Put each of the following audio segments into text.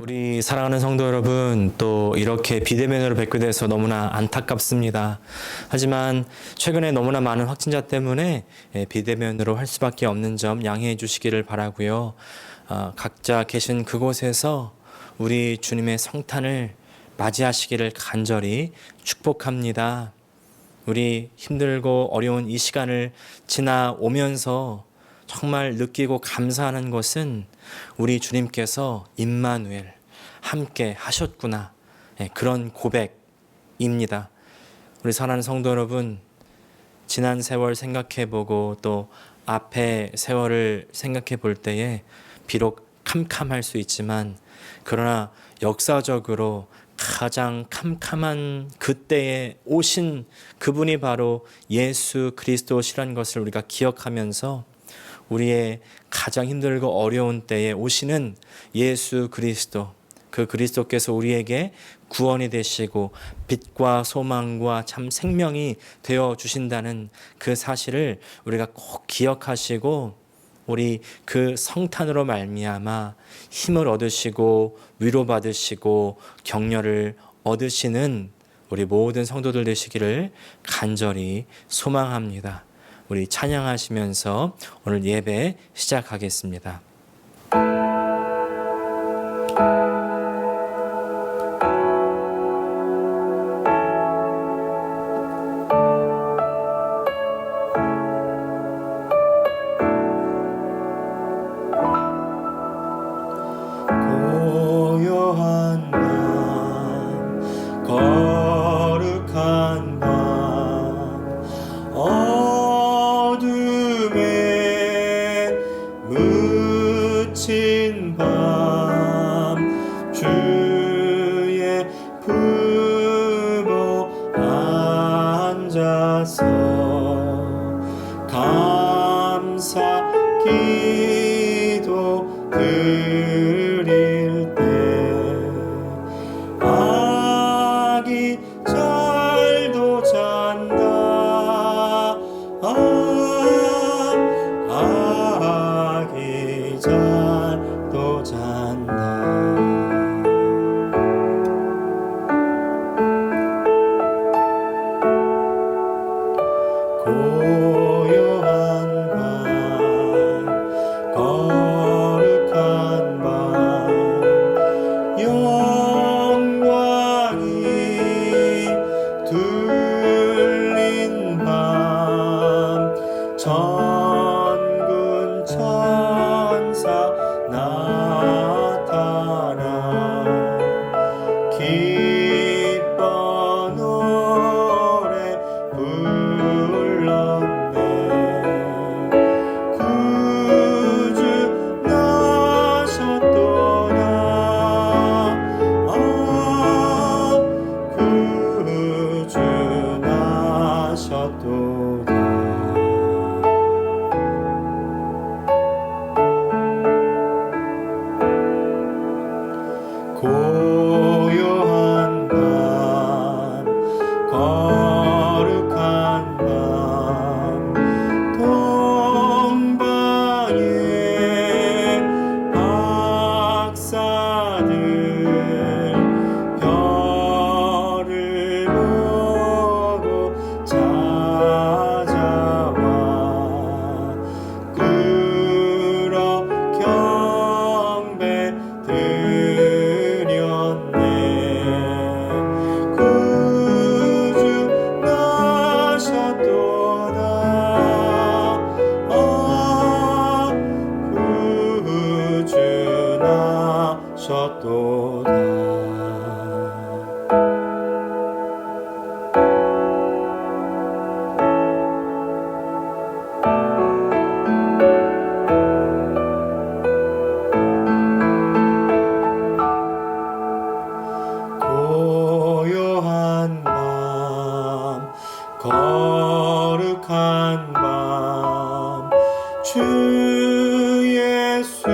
우리 사랑하는 성도 여러분, 또 이렇게 비대면으로 뵙게 돼서 너무나 안타깝습니다. 하지만 최근에 너무나 많은 확진자 때문에 비대면으로 할 수밖에 없는 점 양해해 주시기를 바라고요. 각자 계신 그곳에서 우리 주님의 성탄을 맞이하시기를 간절히 축복합니다. 우리 힘들고 어려운 이 시간을 지나오면서 정말 느끼고 감사하는 것은 우리 주님께서 임마누엘 함께 하셨구나, 그런 고백입니다. 우리 사랑하는 성도 여러분, 지난 세월 생각해보고 또 앞의 세월을 생각해 볼 때에 비록 캄캄할 수 있지만, 그러나 역사적으로 가장 캄캄한 그때에 오신 그분이 바로 예수 그리스도시라는 것을 우리가 기억하면서 우리의 가장 힘들고 어려운 때에 오시는 예수 그리스도, 그 그리스도께서 우리에게 구원이 되시고 빛과 소망과 참 생명이 되어 주신다는 그 사실을 우리가 꼭 기억하시고, 우리 그 성탄으로 말미암아 힘을 얻으시고 위로받으시고 격려를 얻으시는 우리 모든 성도들 되시기를 간절히 소망합니다. 우리 찬양하시면서 오늘 예배 시작하겠습니다. 고요한 밤, 거룩한 밤, 어둠에 묻힌 밤, 주의 품어 앉아서 감사 기도 드릴 때 아기 잘도 잔다. 아기 잘도 잔다. 고요한 밤, 거룩한 밤, 영광이 둘린 밤, 천군 천사 나타나 기뻐 노래 불렀네. 구주 나셨도다. 구주 나셨도다. 고요한 밤, 거룩한 밤, 동방의 박사들 별을 보고 찾아와 꿇어 경배 드렸네. 구주 나셨도다. 구주 나셨도다. 고요한 밤, 거룩한 밤, 주 예수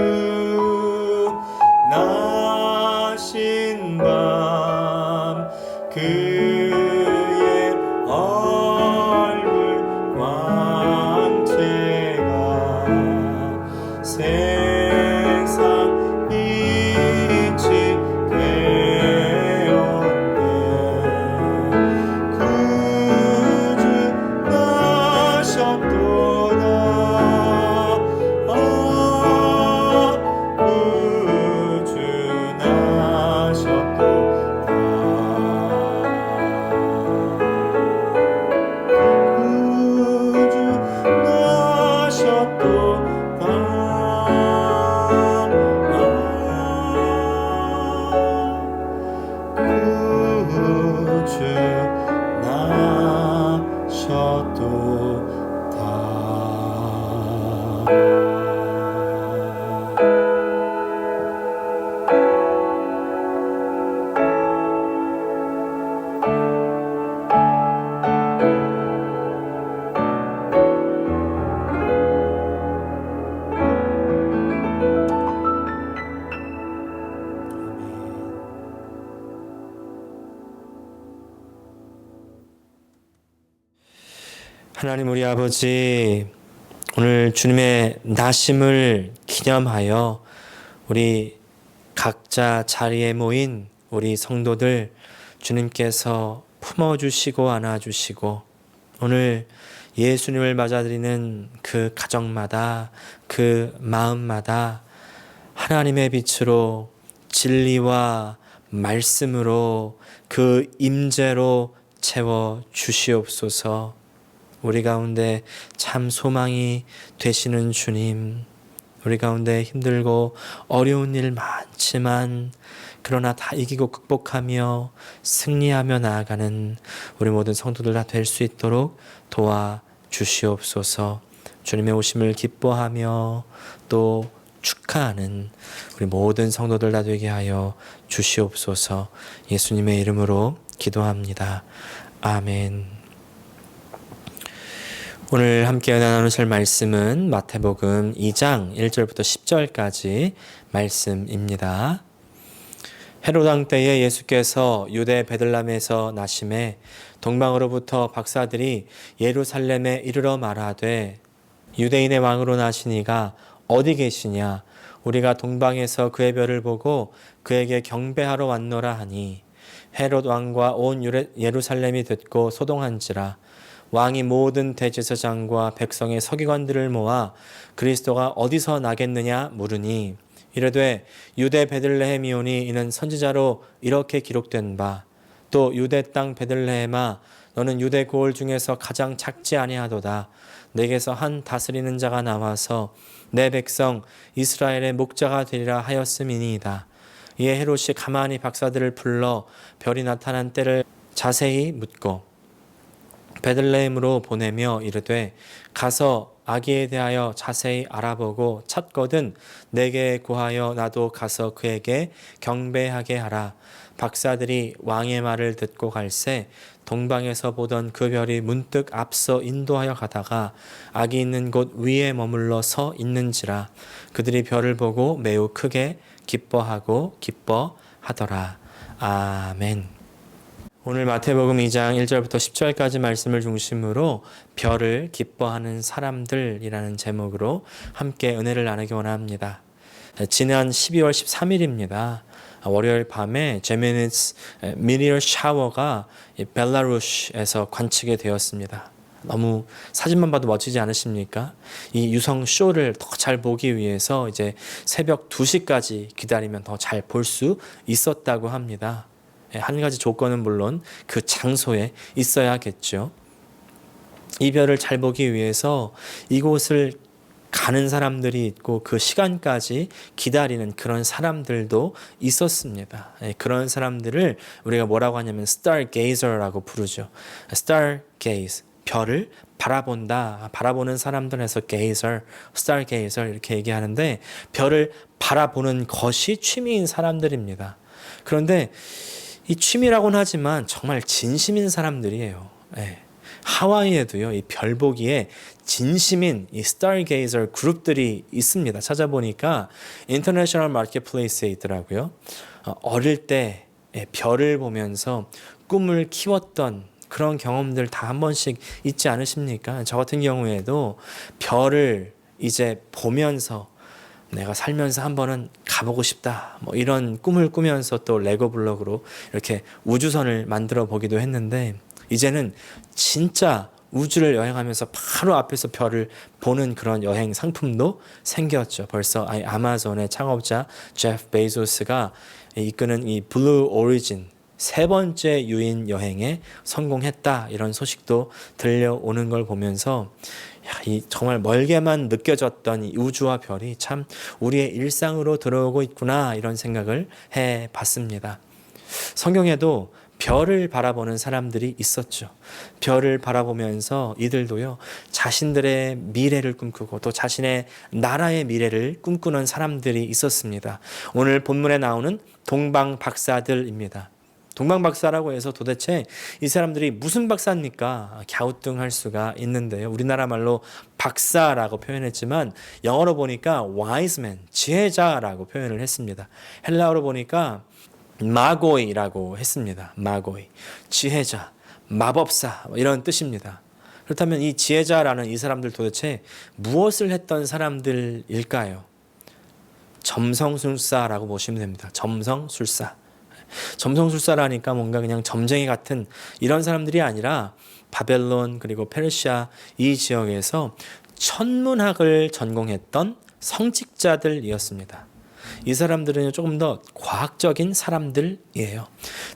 나신 밤, 그의 얼굴 광채가 세상 빛이 하나님 우리 아버지, 오늘 주님의 나심을 기념하여 우리 각자 자리에 모인 우리 성도들 주님께서 품어주시고 안아주시고 오늘 예수님을 맞아들이는 그 가정마다 그 마음마다 하나님의 빛으로 진리와 말씀으로 그 임재로 채워 주시옵소서. 우리 가운데 참 소망이 되시는 주님, 우리 가운데 힘들고 어려운 일 많지만 그러나 다 이기고 극복하며 승리하며 나아가는 우리 모든 성도들 다 될 수 있도록 도와주시옵소서. 주님의 오심을 기뻐하며 또 축하하는 우리 모든 성도들 다 되게 하여 주시옵소서. 예수님의 이름으로 기도합니다. 아멘. 오늘 함께 은혜 나누실 말씀은 마태복음 2장 1절부터 10절까지 말씀입니다. 헤롯 왕 때에 예수께서 유대 베들레헴에서 나심에 동방으로부터 박사들이 예루살렘에 이르러 말하되 유대인의 왕으로 나시니가 어디 계시냐? 우리가 동방에서 그의 별을 보고 그에게 경배하러 왔노라 하니 헤롯 왕과 온 예루살렘이 듣고 소동한지라. 왕이 모든 대제사장과 백성의 서기관들을 모아 그리스도가 어디서 나겠느냐 물으니 이르되 유대 베들레헴이오니 이는 선지자로 이렇게 기록된 바 또 유대 땅 베들레헴아 너는 유대 고을 중에서 가장 작지 아니하도다. 내게서 한 다스리는 자가 나와서 내 백성 이스라엘의 목자가 되리라 하였음이니이다. 이에 헤롯이 가만히 박사들을 불러 별이 나타난 때를 자세히 묻고 베들레헴으로 보내며 이르되 가서 아기에 대하여 자세히 알아보고 찾거든 내게 구하여 나도 가서 그에게 경배하게 하라. 박사들이 왕의 말을 듣고 갈새 동방에서 보던 그 별이 문득 앞서 인도하여 가다가 아기 있는 곳 위에 머물러 서 있는지라. 그들이 별을 보고 매우 크게 기뻐하고 기뻐하더라. 아멘. 오늘 마태복음 2장 1절부터 10절까지 말씀을 중심으로 별을 기뻐하는 사람들이라는 제목으로 함께 은혜를 나누기 원합니다. 지난 12월 13일입니다. 월요일 밤에 제메니츠 미리어 샤워가 벨라루스에서 관측이 되었습니다. 너무 사진만 봐도 멋지지 않으십니까? 이 유성 쇼를 더 잘 보기 위해서 이제 새벽 2시까지 기다리면 더 잘 볼 수 있었다고 합니다. 한 가지 조건은 물론 그 장소에 있어야겠죠. 이 별을 잘 보기 위해서 이곳을 가는 사람들이 있고 그 시간까지 기다리는 그런 사람들도 있었습니다. 그런 사람들을 우리가 뭐라고 하냐면 stargazer라고 부르죠. stargaze, 별을 바라본다. 바라보는 사람들에서 gazer, stargazer 이렇게 얘기하는데 별을 바라보는 것이 취미인 사람들입니다. 그런데 이 취미라고는 하지만 정말 진심인 사람들이에요. 하와이에도요, 이 별 보기에 진심인 이 스타게이저 그룹들이 있습니다. 찾아보니까 인터내셔널 마켓플레이스에 있더라고요. 어릴 때 별을 보면서 꿈을 키웠던 그런 경험들 다 한 번씩 있지 않으십니까? 저 같은 경우에도 별을 이제 보면서 내가 살면서 한 번은 가보고 싶다. 뭐 이런 꿈을 꾸면서 또 레고 블록으로 이렇게 우주선을 만들어 보기도 했는데 이제는 진짜 우주를 여행하면서 바로 앞에서 별을 보는 그런 여행 상품도 생겼죠. 벌써 아마존의 창업자 제프 베이조스가 이끄는 이 블루 오리진 3번째 유인 여행에 성공했다. 이런 소식도 들려오는 걸 보면서 이 정말 멀게만 느껴졌던 이 우주와 별이 참 우리의 일상으로 들어오고 있구나 이런 생각을 해봤습니다. 성경에도 별을 바라보는 사람들이 있었죠. 별을 바라보면서 이들도요 자신들의 미래를 꿈꾸고 또 자신의 나라의 미래를 꿈꾸는 사람들이 있었습니다. 오늘 본문에 나오는 동방 박사들입니다. 동방박사라고 해서 도대체 이 사람들이 무슨 박사입니까? 갸우뚱할 수가 있는데요. 우리나라 말로 박사라고 표현했지만 영어로 보니까 wise man, 지혜자라고 표현을 했습니다. 헬라어로 보니까 마고이라고 했습니다. 마고이, 지혜자, 마법사 이런 뜻입니다. 그렇다면 이 지혜자라는 이 사람들 도대체 무엇을 했던 사람들일까요? 점성술사라고 보시면 됩니다. 점성술사. 점성술사라니까 뭔가 그냥 점쟁이 같은 이런 사람들이 아니라 바벨론 그리고 페르시아 이 지역에서 천문학을 전공했던 성직자들이었습니다. 이 사람들은 조금 더 과학적인 사람들이에요.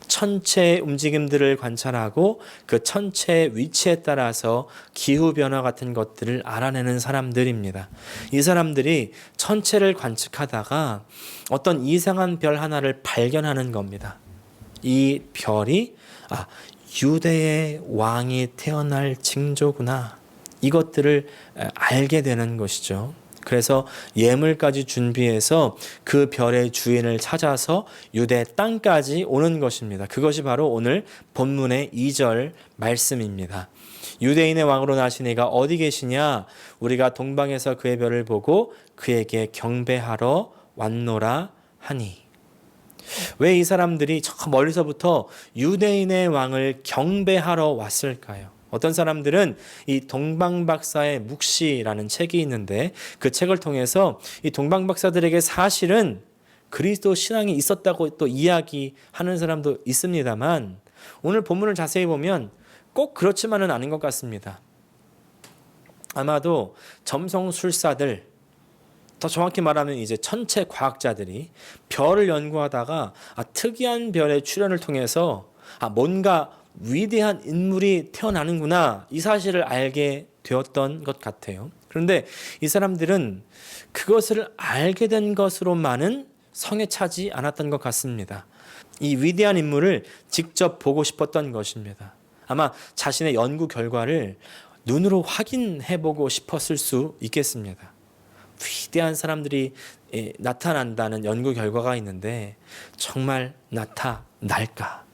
천체의 움직임들을 관찰하고 그 천체의 위치에 따라서 기후변화 같은 것들을 알아내는 사람들입니다. 이 사람들이 천체를 관측하다가 어떤 이상한 별 하나를 발견하는 겁니다. 이 별이 유대의 왕이 태어날 징조구나. 이것들을 알게 되는 것이죠. 그래서 예물까지 준비해서 그 별의 주인을 찾아서 유대 땅까지 오는 것입니다. 그것이 바로 오늘 본문의 2절 말씀입니다. 유대인의 왕으로 나신 이가 어디 계시냐? 우리가 동방에서 그의 별을 보고 그에게 경배하러 왔노라 하니. 왜 이 사람들이 저 멀리서부터 유대인의 왕을 경배하러 왔을까요? 어떤 사람들은 이 동방박사의 묵시라는 책이 있는데 그 책을 통해서 이 동방박사들에게 사실은 그리스도 신앙이 있었다고 또 이야기하는 사람도 있습니다만 오늘 본문을 자세히 보면 꼭 그렇지만은 않은 것 같습니다. 아마도 점성술사들, 더 정확히 말하면 이제 천체 과학자들이 별을 연구하다가 특이한 별의 출현을 통해서 뭔가 위대한 인물이 태어나는구나 이 사실을 알게 되었던 것 같아요. 그런데 이 사람들은 그것을 알게 된 것으로만은 성에 차지 않았던 것 같습니다. 이 위대한 인물을 직접 보고 싶었던 것입니다. 아마 자신의 연구 결과를 눈으로 확인해 보고 싶었을 수 있겠습니다. 위대한 사람들이 나타난다는 연구 결과가 있는데 정말 나타날까?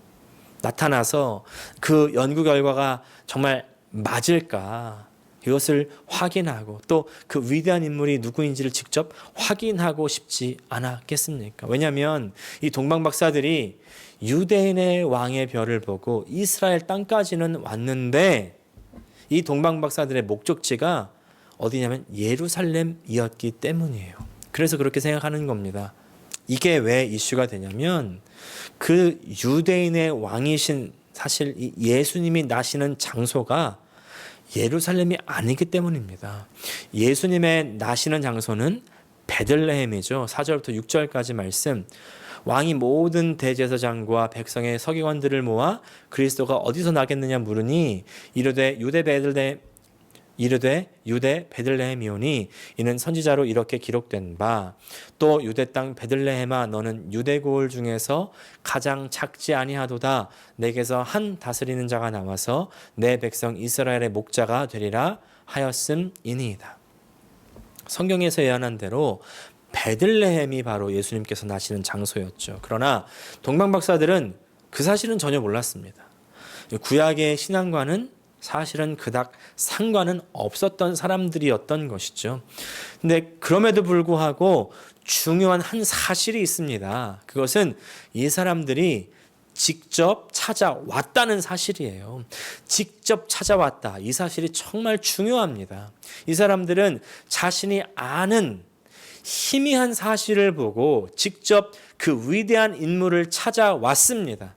나타나서 그 연구 결과가 정말 맞을까? 이것을 확인하고 또 그 위대한 인물이 누구인지를 직접 확인하고 싶지 않았겠습니까? 왜냐하면 이 동방박사들이 유대인의 왕의 별을 보고 이스라엘 땅까지는 왔는데 이 동방박사들의 목적지가 어디냐면 예루살렘이었기 때문이에요. 그래서 그렇게 생각하는 겁니다. 이게 왜 이슈가 되냐면 그 유대인의 왕이신 사실 이 예수님이 나시는 장소가 예루살렘이 아니기 때문입니다. 예수님의 나시는 장소는 베들레헴이죠. 4절부터 6절까지 말씀. 왕이 모든 대제사장과 백성의 서기관들을 모아 그리스도가 어디서 나겠느냐 물으니 이르되 유대 베들레헴이오니 이는 선지자로 이렇게 기록된 바 또 유대 땅 베들레헴아 너는 유대 고을 중에서 가장 작지 아니하도다 내게서 한 다스리는 자가 나와서 내 백성 이스라엘의 목자가 되리라 하였음이니이다. 성경에서 예언한 대로 베들레헴이 바로 예수님께서 나시는 장소였죠. 그러나 동방박사들은 그 사실은 전혀 몰랐습니다. 구약의 신앙과는 사실은 그닥 상관은 없었던 사람들이었던 것이죠. 근데 그럼에도 불구하고 중요한 한 사실이 있습니다. 그것은 이 사람들이 직접 찾아왔다는 사실이에요. 직접 찾아왔다. 이 사실이 정말 중요합니다. 이 사람들은 자신이 아는 희미한 사실을 보고 직접 그 위대한 인물을 찾아왔습니다.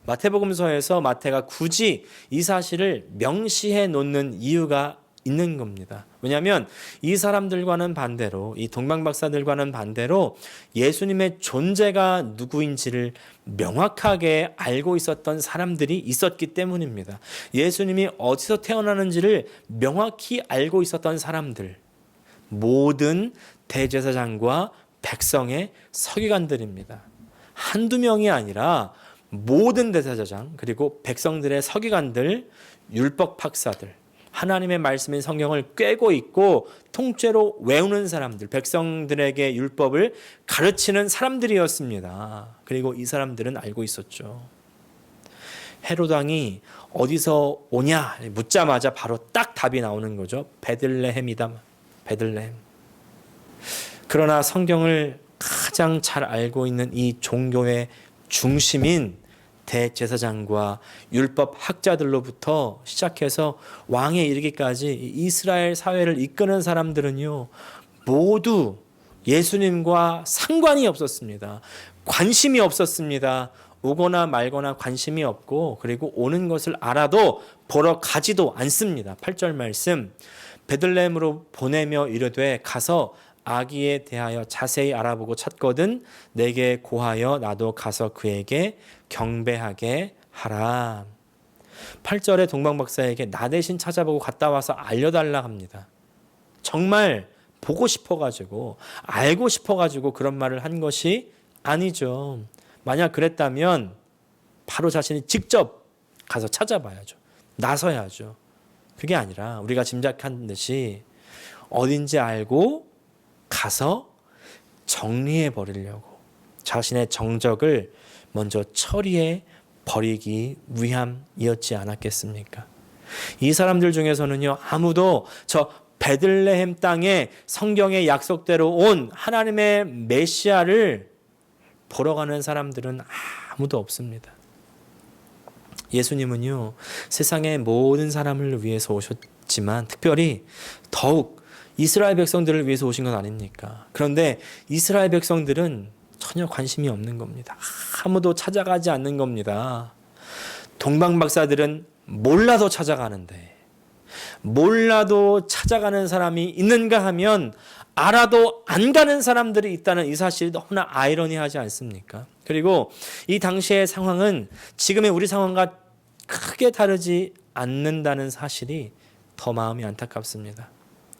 마태복음서에서 마태가 굳이 이 사실을 명시해 놓는 이유가 있는 겁니다. 왜냐하면 이 사람들과는 반대로 이 동방박사들과는 반대로 예수님의 존재가 누구인지를 명확하게 알고 있었던 사람들이 있었기 때문입니다. 예수님이 어디서 태어나는지를 명확히 알고 있었던 사람들, 모든 대제사장과 백성의 서기관들입니다. 한두 명이 아니라 모든 대제사장 그리고 백성들의 서기관들, 율법 박사들, 하나님의 말씀인 성경을 꿰고 있고 통째로 외우는 사람들, 백성들에게 율법을 가르치는 사람들이었습니다. 그리고 이 사람들은 알고 있었죠. 헤롯 왕이 어디서 오냐 묻자마자 바로 딱 답이 나오는 거죠. 베들레헴이다. 베들레헴. 그러나 성경을 가장 잘 알고 있는 이 종교의 중심인 대제사장과 율법 학자들로부터 시작해서 왕에 이르기까지 이스라엘 사회를 이끄는 사람들은요, 모두 예수님과 상관이 없었습니다. 관심이 없었습니다. 오거나 말거나 관심이 없고, 그리고 오는 것을 알아도 보러 가지도 않습니다. 8절 말씀, 베들레헴으로 보내며 이르되 가서 아기에 대하여 자세히 알아보고 찾거든 내게 고하여 나도 가서 그에게 경배하게 하라. 8절에 동방박사에게 나 대신 찾아보고 갔다 와서 알려달라 합니다. 정말 보고 싶어가지고 알고 싶어가지고 그런 말을 한 것이 아니죠. 만약 그랬다면 바로 자신이 직접 가서 찾아봐야죠. 나서야죠. 그게 아니라 우리가 짐작한 듯이 어딘지 알고 가서 정리해 버리려고 자신의 정적을 먼저 처리해 버리기 위함이었지 않았겠습니까? 이 사람들 중에서는요, 아무도 저 베들레헴 땅에 성경의 약속대로 온 하나님의 메시아를 보러 가는 사람들은 아무도 없습니다. 예수님은요, 세상의 모든 사람을 위해서 오셨지만 특별히 더욱 이스라엘 백성들을 위해서 오신 건 아닙니까? 그런데 이스라엘 백성들은 전혀 관심이 없는 겁니다. 아무도 찾아가지 않는 겁니다. 동방박사들은 몰라도 찾아가는데, 몰라도 찾아가는 사람이 있는가 하면 알아도 안 가는 사람들이 있다는 이 사실이 너무나 아이러니하지 않습니까? 그리고 이 당시의 상황은 지금의 우리 상황과 크게 다르지 않는다는 사실이 더 마음이 안타깝습니다.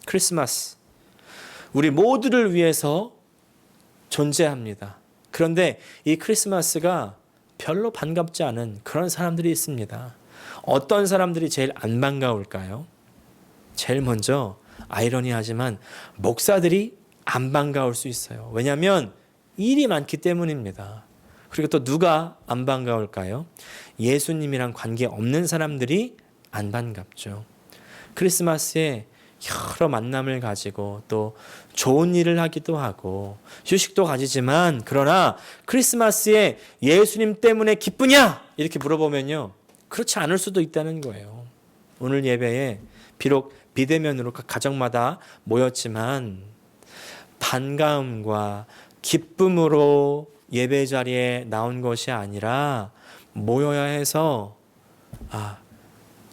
크리스마스, 우리 모두를 위해서 존재합니다. 그런데 이 크리스마스가 별로 반갑지 않은 그런 사람들이 있습니다. 어떤 사람들이 제일 안 반가울까요? 제일 먼저 아이러니하지만 목사들이 안 반가울 수 있어요. 왜냐하면 일이 많기 때문입니다. 그리고 또 누가 안 반가울까요? 예수님이랑 관계 없는 사람들이 안 반갑죠. 크리스마스에 여러 만남을 가지고 또 좋은 일을 하기도 하고 휴식도 가지지만, 그러나 크리스마스에 예수님 때문에 기쁘냐? 이렇게 물어보면요, 그렇지 않을 수도 있다는 거예요. 오늘 예배에 비록 비대면으로 각 가정마다 모였지만 반가움과 기쁨으로 예배 자리에 나온 것이 아니라 모여야 해서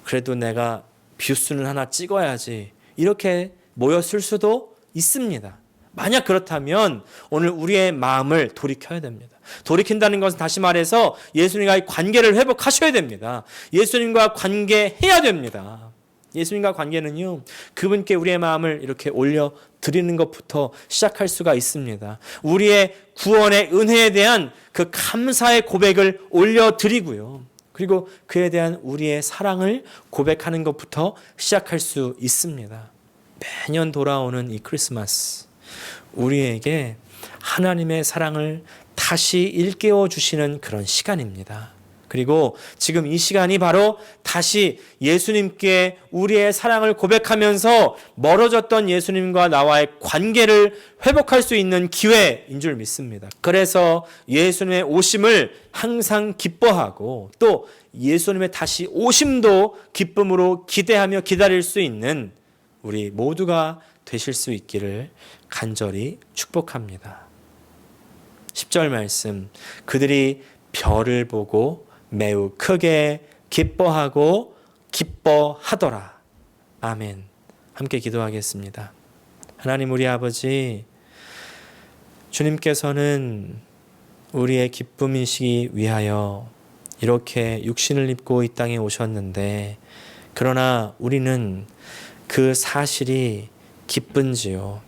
그래도 내가 뷰순을 하나 찍어야지 이렇게 모였을 수도 있습니다. 만약 그렇다면 오늘 우리의 마음을 돌이켜야 됩니다. 돌이킨다는 것은 다시 말해서 예수님과의 관계를 회복하셔야 됩니다. 예수님과 관계해야 됩니다. 예수님과 관계는요, 그분께 우리의 마음을 이렇게 올려드리는 것부터 시작할 수가 있습니다. 우리의 구원의 은혜에 대한 그 감사의 고백을 올려드리고요, 그리고 그에 대한 우리의 사랑을 고백하는 것부터 시작할 수 있습니다. 매년 돌아오는 이 크리스마스, 우리에게 하나님의 사랑을 다시 일깨워 주시는 그런 시간입니다. 그리고 지금 이 시간이 바로 다시 예수님께 우리의 사랑을 고백하면서 멀어졌던 예수님과 나와의 관계를 회복할 수 있는 기회인 줄 믿습니다. 그래서 예수님의 오심을 항상 기뻐하고 또 예수님의 다시 오심도 기쁨으로 기대하며 기다릴 수 있는 우리 모두가 되실 수 있기를 간절히 축복합니다. 10절 말씀, 그들이 별을 보고 매우 크게 기뻐하고 기뻐하더라. 아멘. 함께 기도하겠습니다. 하나님 우리 아버지, 주님께서는 우리의 기쁨이시기 위하여 이렇게 육신을 입고 이 땅에 오셨는데, 그러나 우리는 그 사실이 기쁜지요.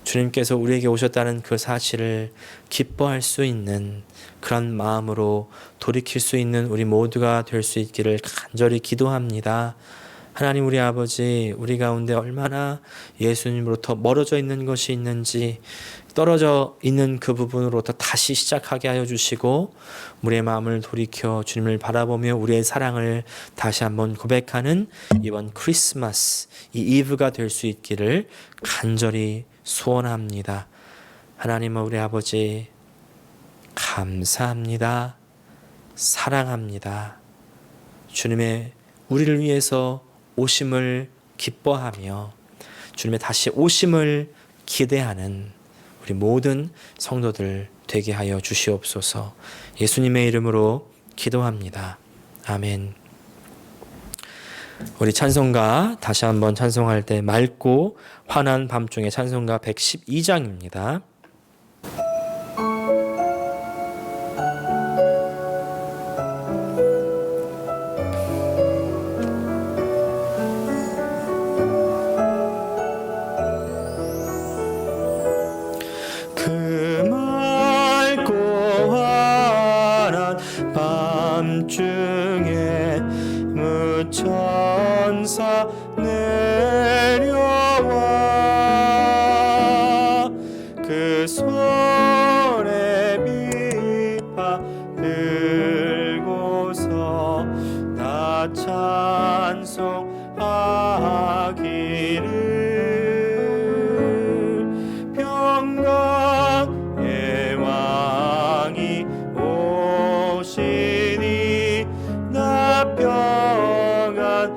주님께서 우리에게 오셨다는 그 사실을 기뻐할 수 있는 그런 마음으로 돌이킬 수 있는 우리 모두가 될 수 있기를 간절히 기도합니다. 하나님 우리 아버지, 우리 가운데 얼마나 예수님으로부터 멀어져 있는 것이 있는지, 떨어져 있는 그 부분으로부터 다시 시작하게 하여 주시고, 우리의 마음을 돌이켜 주님을 바라보며 우리의 사랑을 다시 한번 고백하는 이번 크리스마스, 이 이브가 될 수 있기를 간절히 소원합니다. 하나님 우리 아버지, 감사합니다. 사랑합니다. 주님의 우리를 위해서 오심을 기뻐하며 주님의 다시 오심을 기대하는 우리 모든 성도들 되게 하여 주시옵소서. 예수님의 이름으로 기도합니다. 아멘. 우리 찬송가 다시 한번 찬송할 때 맑고 환한 밤중에 찬송가 112장입니다. 그 맑고 환한 밤중에 무천사 내려와 그 손에 비파 들고서 다 찬송하기를 평강의 왕이 오시니 나 평안하여라.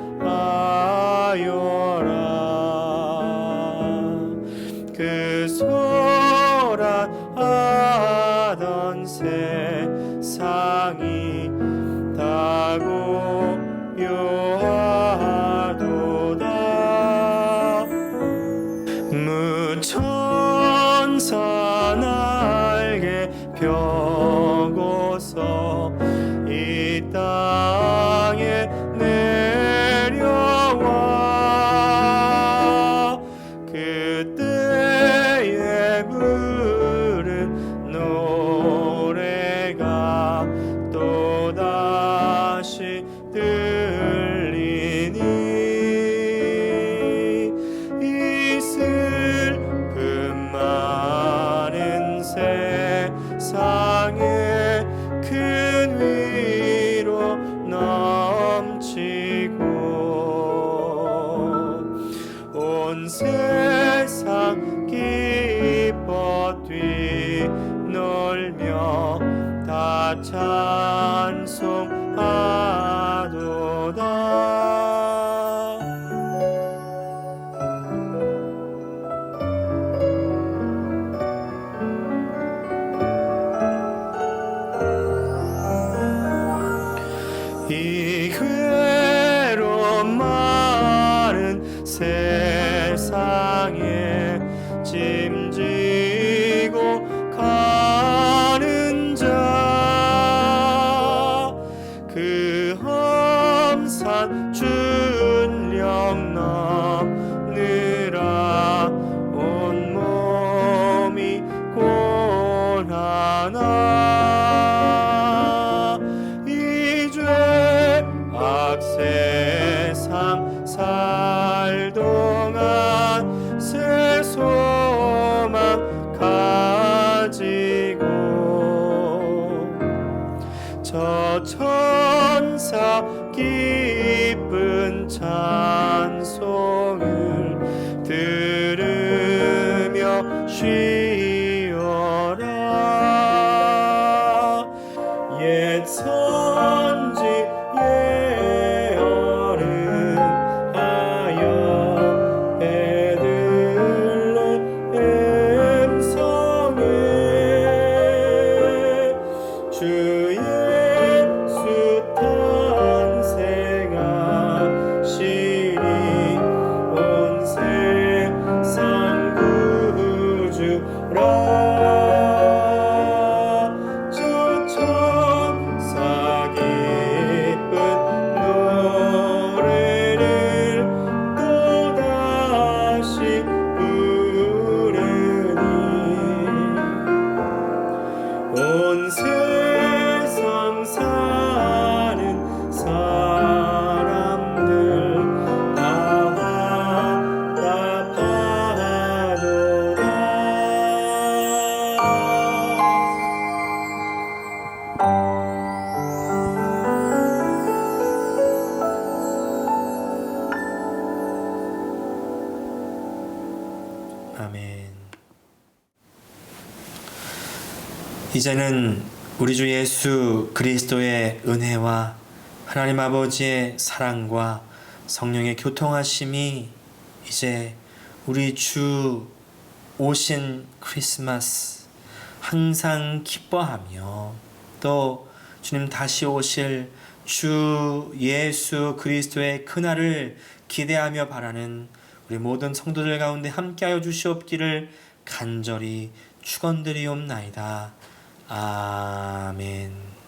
그 소란하던 세상이 다 고요하도다. 무천사 날개 펴고서 이 땅에 내려와 그때에 부른 노래가 또다시 들리니 이 슬픔 많은 세상에 큰 위로 넘치고 온 세상 기뻐 뛰놀며 다 찬송하도다. 이 괴로움 많은 세상에 짐지고 가는 자 그 험산 준령 넘느라 온몸이 고난하나 이 죄악 세상 살 동안 새 소망 가지고 저 천사 기쁜 찬송을 들으며 쉬어라. 옛 선지 예언하여 베들레헴 성에 주 예수 탄생하시니 온 세상 구주라. 저 천사 기쁜 노래를 또다시 부르니 온 세상 사는 사람들 다 답답하도다. 아멘. 이제는 우리 주 예수 그리스도의 은혜와 하나님 아버지의 사랑과 성령의 교통하심이 이제 우리 주 오신 크리스마스 항상 기뻐하며 또 주님 다시 오실 주 예수 그리스도의 그날을 기대하며 바라는 우리 모든 성도들 가운데 함께하여 주시옵기를 간절히 축원드리옵나이다. 아멘.